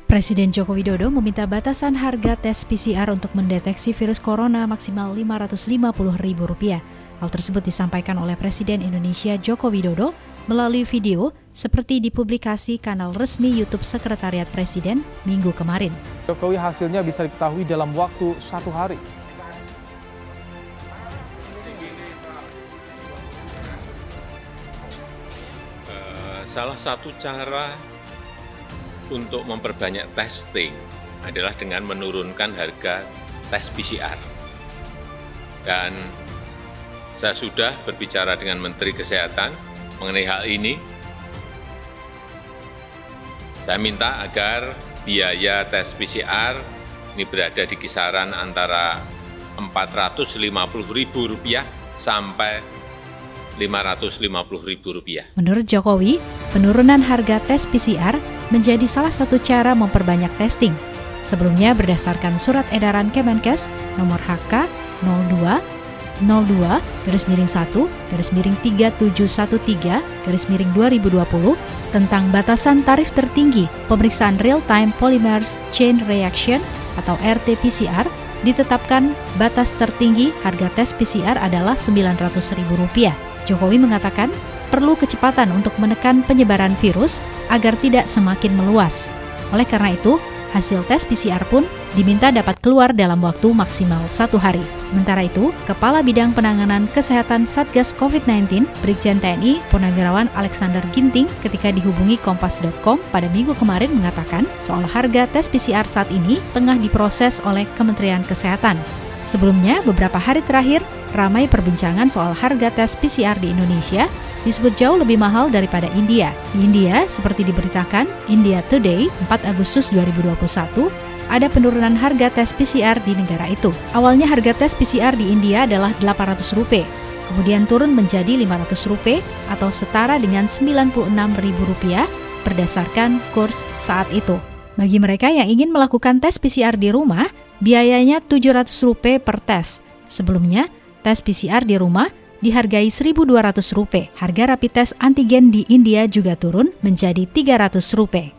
Presiden Joko Widodo meminta batasan harga tes PCR untuk mendeteksi virus corona maksimal Rp550.000. Hal tersebut disampaikan oleh Presiden Indonesia Joko Widodo melalui video seperti dipublikasi kanal resmi YouTube Sekretariat Presiden Minggu kemarin. Jokowi hasilnya bisa diketahui dalam waktu 1 hari. Salah satu cara untuk memperbanyak testing adalah dengan menurunkan harga tes PCR. Dan saya sudah berbicara dengan Menteri Kesehatan mengenai hal ini. Saya minta agar biaya tes PCR ini berada di kisaran antara Rp450.000 sampai Rp550.000. Menurut Jokowi, penurunan harga tes PCR menjadi salah satu cara memperbanyak testing. Sebelumnya berdasarkan surat edaran Kemenkes nomor HK 02-02-1-3713-2020 tentang batasan tarif tertinggi pemeriksaan real-time polymers chain reaction atau RT-PCR, ditetapkan batas tertinggi harga tes PCR adalah Rp900.000. Jokowi mengatakan perlu kecepatan untuk menekan penyebaran virus agar tidak semakin meluas. Oleh karena itu, hasil tes PCR pun diminta dapat keluar dalam waktu maksimal 1 hari. Sementara itu, Kepala Bidang Penanganan Kesehatan Satgas COVID-19, Brigjen TNI Purnawirawan Alexander Ginting ketika dihubungi Kompas.com pada Minggu kemarin mengatakan soal harga tes PCR saat ini tengah diproses oleh Kementerian Kesehatan. Sebelumnya, beberapa hari terakhir, ramai perbincangan soal harga tes PCR di Indonesia disebut jauh lebih mahal daripada India. Di India, seperti diberitakan India Today 4 Agustus 2021, ada penurunan harga tes PCR di negara itu. Awalnya harga tes PCR di India adalah Rp800, kemudian turun menjadi Rp500 atau setara dengan Rp96.000 berdasarkan kurs saat itu. Bagi mereka yang ingin melakukan tes PCR di rumah, biayanya Rp700 per tes. Sebelumnya, tes PCR di rumah dihargai Rp1.200. Harga rapid test antigen di India juga turun menjadi Rp300.